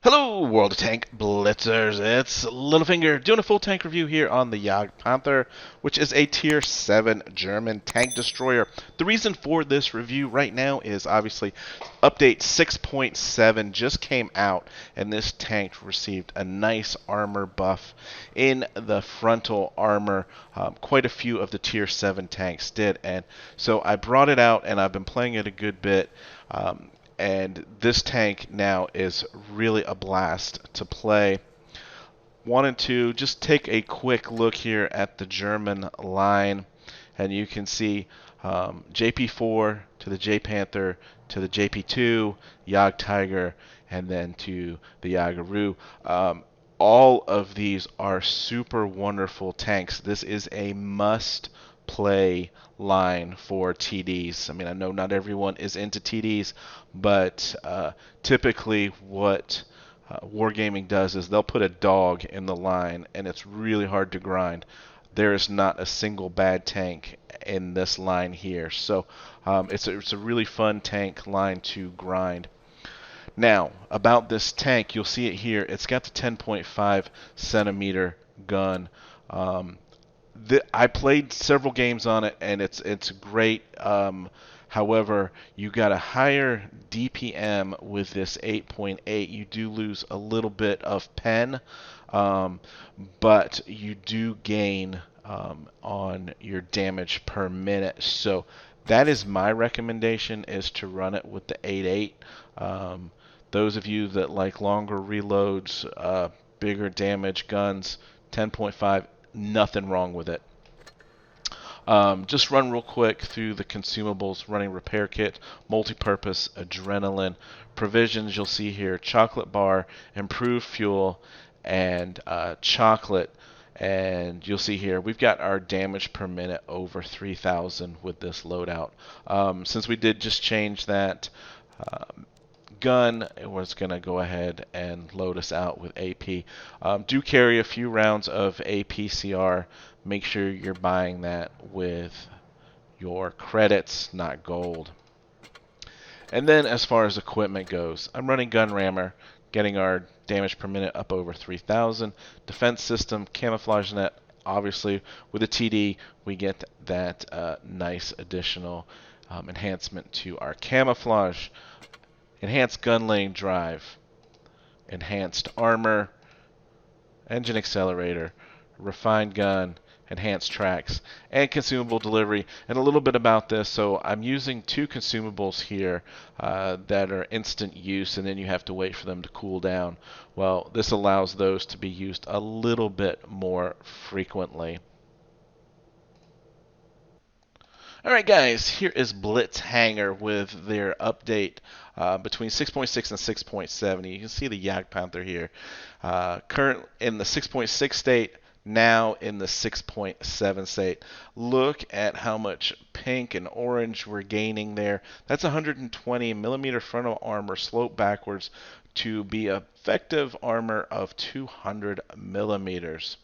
Hello, World of Tank Blitzers. It's Littlefinger doing a full tank review here on the JagdPanther, which is a Tier 7 German tank destroyer. The reason for this review right now is obviously update 6.7 just came out, and this tank received a nice armor buff in the frontal armor. Quite a few of the Tier 7 tanks did, and so I brought it out, and I've been playing it a good bit. And this tank now is really a blast to play. Wanted to just take a quick look here at the German line, and you can see JP4 to the JPanther to the JP2, Jagdtiger, and then to the Jagdru. All of these are super wonderful tanks. This is a must play line for TDs. I mean, I know not everyone is into TDs, but typically what Wargaming does is they'll put a dog in the line, and it's really hard to grind. There is not a single bad tank in this line here, so it's a really fun tank line to grind. Now, about this tank, you'll see it here. It's got the 10.5 centimeter gun. I played several games on it, and it's great. However, you got a higher DPM with this 8.8. You do lose a little bit of pen, but you do gain on your damage per minute. So that is my recommendation, is to run it with the 8.8. Those of you that like longer reloads, bigger damage guns, 10.5, nothing wrong with it. Just run real quick through the consumables: running repair kit, multi-purpose, adrenaline, provisions. You'll see here chocolate bar, improved fuel, and chocolate. And you'll see here we've got our damage per minute over 3,000 with this loadout. Since we did just change that gun, it was going to go ahead and load us out with AP. Do carry a few rounds of APCR. Make sure you're buying that with your credits, not gold. And then as far as equipment goes, I'm running gun rammer, getting our damage per minute up over 3,000. Defense system, camouflage net. Obviously, with a TD, we get that nice additional enhancement to our camouflage. Enhanced gun lane drive, enhanced armor, engine accelerator, refined gun, enhanced tracks, and consumable delivery. And a little bit about this: so I'm using two consumables here that are instant use, and then you have to wait for them to cool down. Well, this allows those to be used a little bit more frequently. Alright guys, here is Blitz Hanger with their update between 6.6 and 6.7. You can see the JagdPanther here. Current in the 6.6 state, now in the 6.7 state. Look at how much pink and orange we're gaining there. That's 120 millimeter frontal armor slope backwards to be effective armor of 200 millimeters.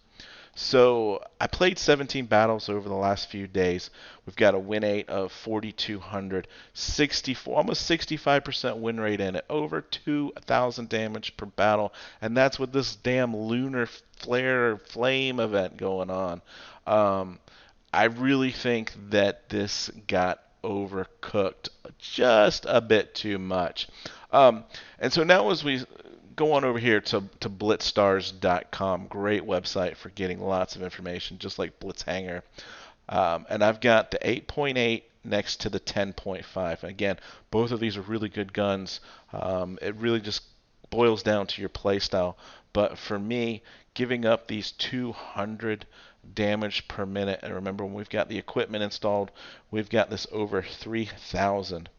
So I played 17 battles over the last few days. We've got a win rate of 4,200, 64, almost 65% win rate in it, over 2,000 damage per battle, and that's with this damn lunar flare flame event going on. I really think that this got overcooked just a bit too much. And so now as we go on over here to blitzstars.com. Great website for getting lots of information, just like Blitz Hanger. And I've got the 8.8 next to the 10.5. Again, both of these are really good guns. It really just boils down to your playstyle. But for me, giving up these 200 damage per minute, and remember when we've got the equipment installed, we've got this over 3,000.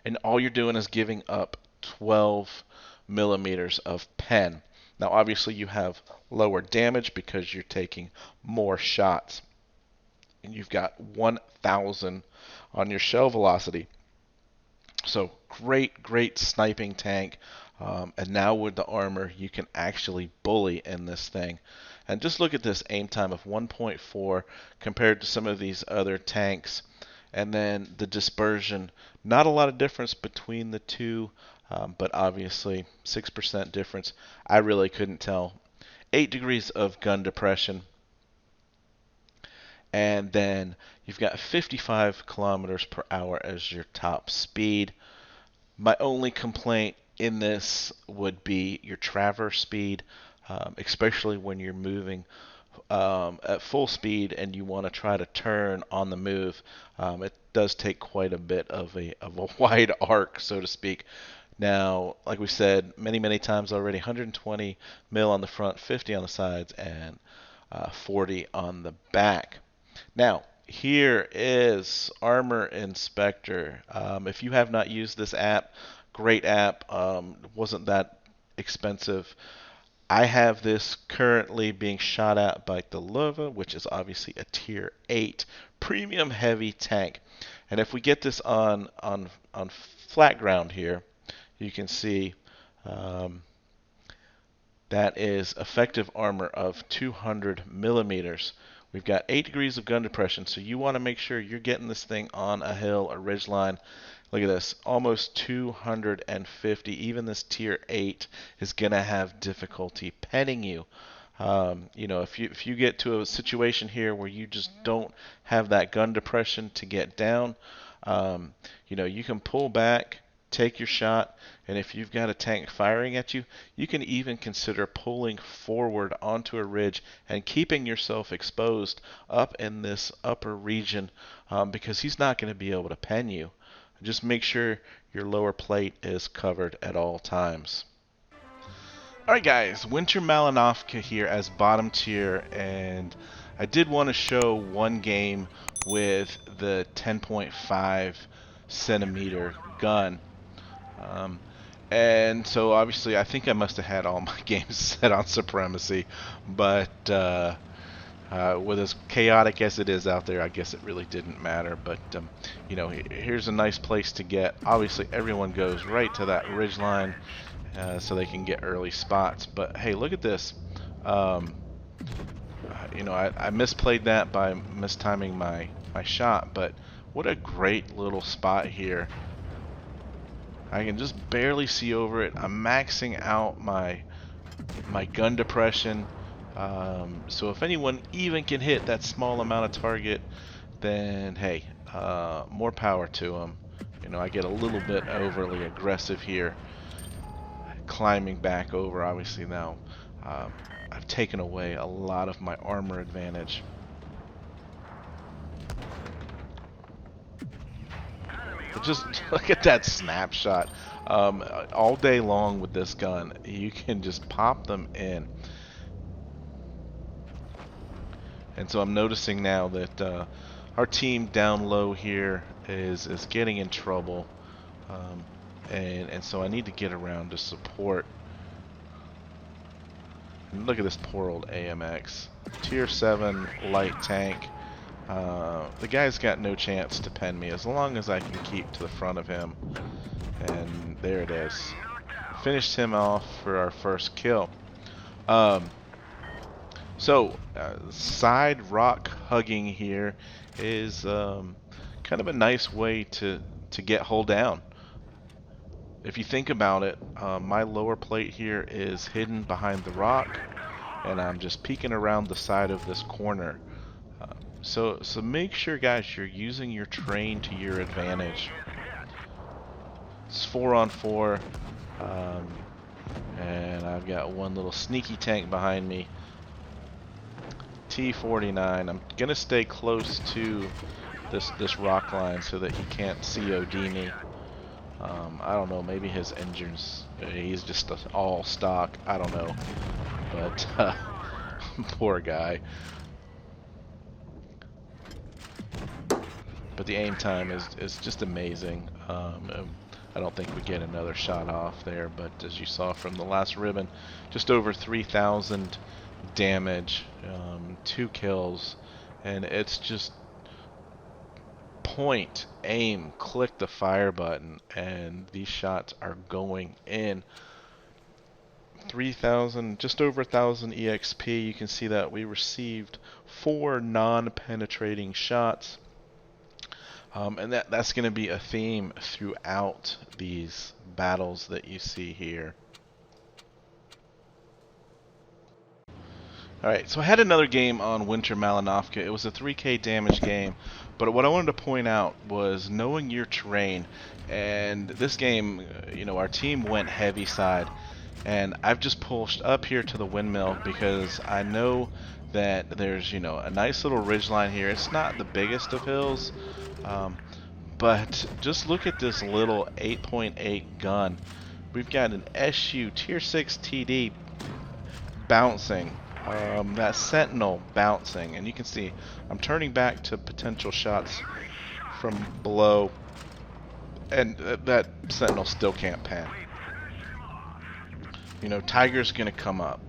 And all you're doing is giving up 12 millimeters of pen. Now obviously you have lower damage because you're taking more shots, and you've got 1,000 on your shell velocity. So great sniping tank. And now with the armor, you can actually bully in this thing. And just look at this aim time of 1.4 compared to some of these other tanks. And then the dispersion, not a lot of difference between the two. but obviously 6% difference. I really couldn't tell. 8 degrees of gun depression, and then you've got 55 kilometers per hour as your top speed. My only complaint in this would be your traverse speed, especially when you're moving at full speed and you want to try to turn on the move. It does take quite a bit of a wide arc, so to speak. Now, like we said many times already, 120 mil on the front, 50 on the sides, and 40 on the back. Now, here is Armor Inspector. If you have not used this app, great app. Wasn't that expensive. I have this currently being shot at by the Lova, which is obviously a tier 8 premium heavy tank. And if we get this on flat ground here, you can see um, that is effective armor of 200 millimeters. We've got 8 degrees of gun depression, so you want to make sure you're getting this thing on a hill, a ridge line. Look at this, almost 250. Even this tier 8 is going to have difficulty penning you. If you get to a situation here where you just don't have that gun depression to get down, you can pull back, take your shot, and if you've got a tank firing at you, you can even consider pulling forward onto a ridge and keeping yourself exposed up in this upper region, because he's not going to be able to pen you. Just make sure your lower plate is covered at all times. Alright guys, Winter Malinowka here as bottom tier, and I did want to show one game with the 10.5 centimeter gun. And so obviously I think I must have had all my games set on Supremacy, but with as chaotic as it is out there, I guess it really didn't matter. But here's a nice place to get. Obviously everyone goes right to that ridge line, so they can get early spots. But hey, look at this. I misplayed that by mistiming my shot, but what a great little spot here. I can just barely see over it. I'm maxing out my gun depression. So if anyone even can hit that small amount of target, then hey, more power to them. I get a little bit overly aggressive here, climbing back over. Obviously now I've taken away a lot of my armor advantage. But just look at that snapshot. All day long with this gun, you can just pop them in. And so I'm noticing now that our team down low here is getting in trouble. And so I need to get around to support. And look at this poor old AMX. Tier 7 light tank. The guy's got no chance to pen me as long as I can keep to the front of him. And there it is. Finished him off for our first kill. Side rock hugging here is kind of a nice way to get hull down. If you think about it, my lower plate here is hidden behind the rock, and I'm just peeking around the side of this corner. So make sure, guys, you're using your terrain to your advantage. It's 4-on-4, and I've got one little sneaky tank behind me. T-49. I'm gonna stay close to this rock line so that he can't COD me. I don't know, maybe his engines, he's just all stock, I don't know, but poor guy. But the aim time is just amazing. I don't think we get another shot off there, but as you saw from the last ribbon, just over 3,000 damage, 2 kills, and it's just point, aim, click the fire button, and these shots are going in. 3,000, just over 1,000 EXP. You can see that we received 4 non-penetrating shots. And that's going to be a theme throughout these battles that you see here. Alright, so I had another game on Winter Malinovka. It was a 3k damage game, but what I wanted to point out was knowing your terrain. And this game, you know, our team went heavy side, and I've just pushed up here to the windmill because I know that there's, you know, a nice little ridge line here. It's not the biggest of hills, but just look at this little 8.8 gun. We've got an SU Tier 6 TD bouncing. That Sentinel bouncing, and you can see I'm turning back to potential shots from below, and that Sentinel still can't pan. You know, Tiger's gonna come up,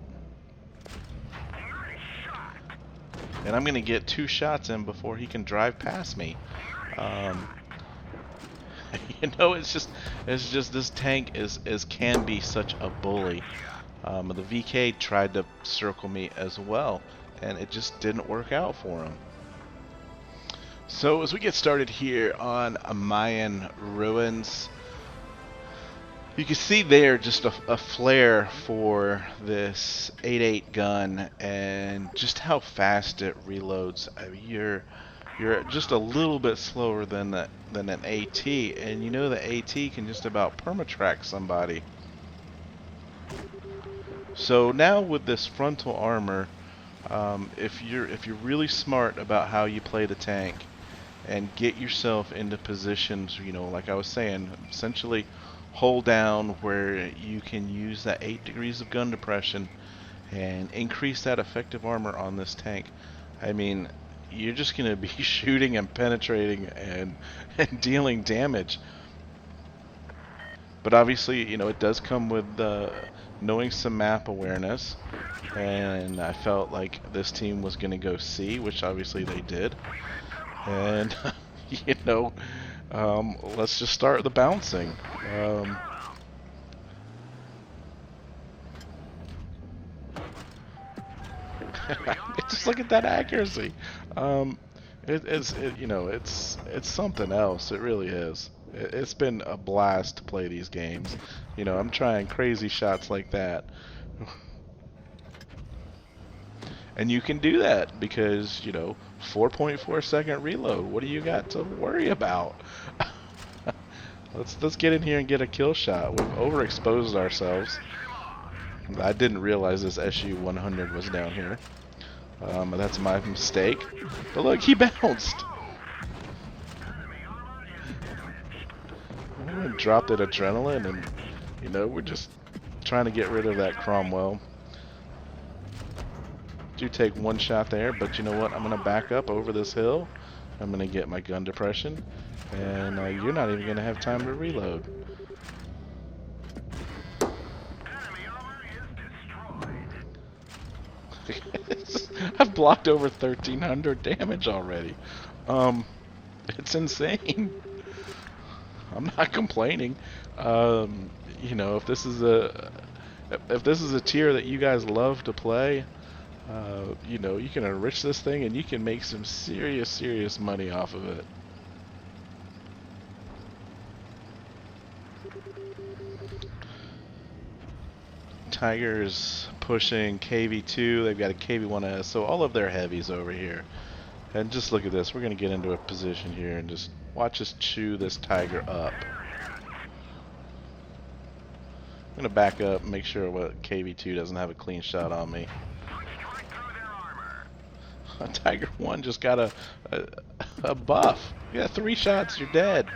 and I'm gonna get 2 shots in before he can drive past me. You know, it's just this tank can be such a bully. The VK tried to circle me as well, and it just didn't work out for him. So as we get started here on Mayan Ruins, you can see there just a flare for this 8.8 gun and just how fast it reloads. I mean, you're just a little bit slower than an AT, and you know the AT can just about permatrack somebody. So now with this frontal armor, if you're really smart about how you play the tank and get yourself into positions, you know, like I was saying, essentially hold down where you can use that 8 degrees of gun depression and increase that effective armor on this tank. I mean, you're just going to be shooting and penetrating and dealing damage. But obviously, you know, it does come with knowing some map awareness, and I felt like this team was going to go C, which obviously they did. And, you know, let's just start the bouncing. Just look at that accuracy. You know, it's something else. It really is. It's been a blast to play these games. You know, I'm trying crazy shots like that. And you can do that because, you know, 4.4 second reload. What do you got to worry about? Let's get in here and get a kill shot. We've overexposed ourselves. I didn't realize this SU-100 was down here. That's my mistake. But look, he bounced. We dropped at adrenaline, and you know, we're just trying to get rid of that Cromwell. Do take 1 shot there, but you know what? I'm gonna back up over this hill. I'm gonna get my gun depression, and you're not even gonna have time to reload. I've blocked over 1,300 damage already. It's insane. I'm not complaining. You know, if this is a tier that you guys love to play, you know, you can enrich this thing and you can make some serious money off of it. Tiger's pushing KV2. They've got a KV1S, so all of their heavies over here. And just look at this. We're going to get into a position here and just watch us chew this Tiger up. I'm going to back up and make sure what KV2 doesn't have a clean shot on me. Tiger 1 just got a buff. Yeah, 3 shots, you're dead.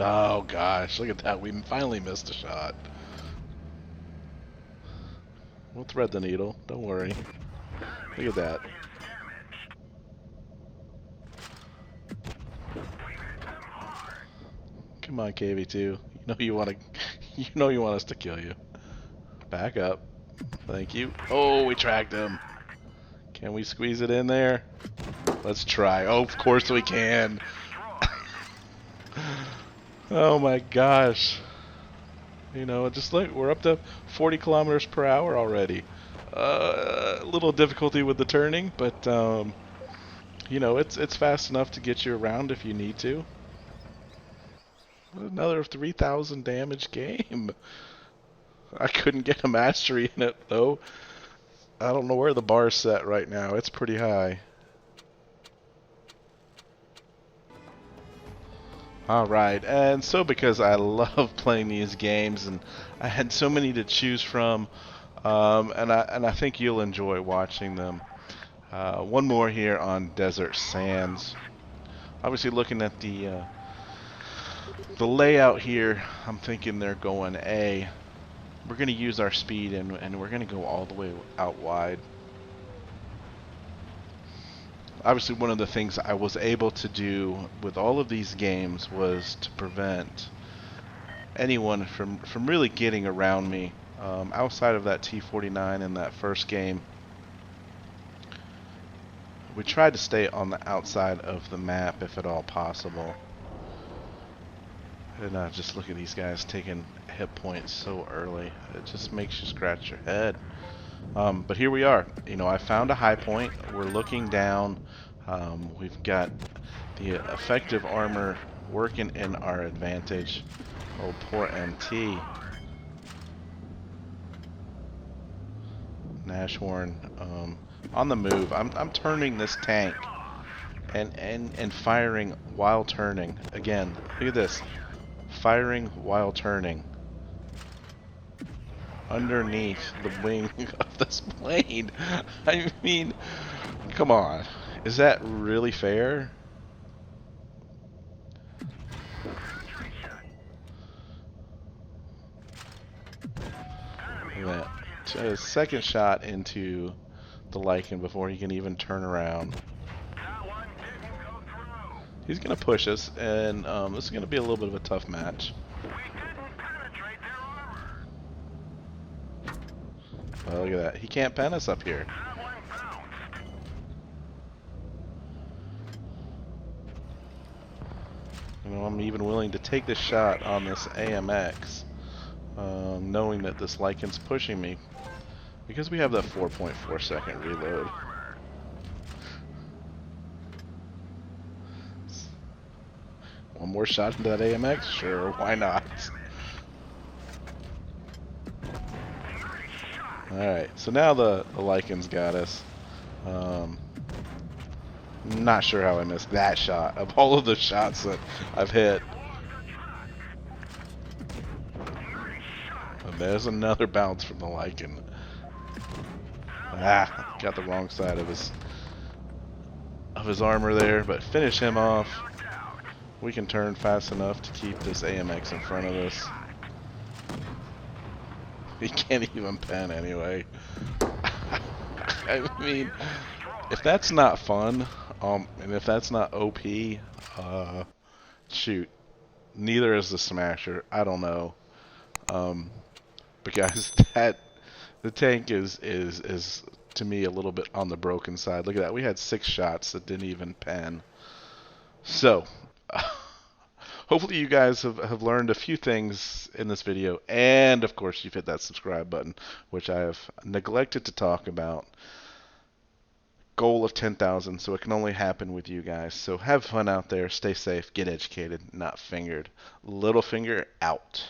Oh gosh, look at that. We finally missed a shot. We'll thread the needle, don't worry. Look at that. Come on, KV2. You know you want us to kill you. Back up. Thank you. Oh, we tracked him. Can we squeeze it in there? Let's try. Oh, of course we can. Oh my gosh. You know, just look, we're up to 40 kilometers per hour already. A little difficulty with the turning, but you know, it's fast enough to get you around if you need to. Another 3,000 damage game. I couldn't get a mastery in it though. I don't know where the bar's set right now. It's pretty high. Alright, and so because I love playing these games and I had so many to choose from, and I think you'll enjoy watching them. One more here on Desert Sands. Obviously looking at the layout here, I'm thinking they're going A. We're going to use our speed and we're going to go all the way out wide. Obviously one of the things I was able to do with all of these games was to prevent anyone from really getting around me. Outside of that T-49 in that first game, we tried to stay on the outside of the map if at all possible. And just look at these guys taking hit points so early. It just makes you scratch your head. But here we are. You know, I found a high point. We're looking down. We've got the effective armor working in our advantage. Oh, poor MT. Nashorn on the move. I'm turning this tank and firing while turning. Again, look at this. Firing while turning. Underneath the wing of this plane. I mean, come on. Is that really fair? Look at that. A second shot into the Lycan before he can even turn around. He's going to push us, and this is going to be a little bit of a tough match. Well, look at that. He can't pen us up here. You know, I'm even willing to take this shot on this AMX, knowing that this Lycan's pushing me, because we have that 4.4 second reload. One more shot into that AMX? Sure, why not? Alright, so now the Lycan's got us. Not sure how I missed that shot of all of the shots that I've hit. And there's another bounce from the Lycan. Ah, got the wrong side of his armor there, but finish him off. We can turn fast enough to keep this AMX in front of us. He can't even pen anyway. I mean, if that's not fun, and if that's not OP, shoot, neither is the Smasher. I don't know. But guys, the tank is to me a little bit on the broken side. Look at that. We had 6 shots that didn't even pen. So, hopefully you guys have learned a few things in this video, and of course you've hit that subscribe button, which I have neglected to talk about. Goal of 10,000, so it can only happen with you guys. So have fun out there, stay safe, get educated, not fingered. Littlefinger out.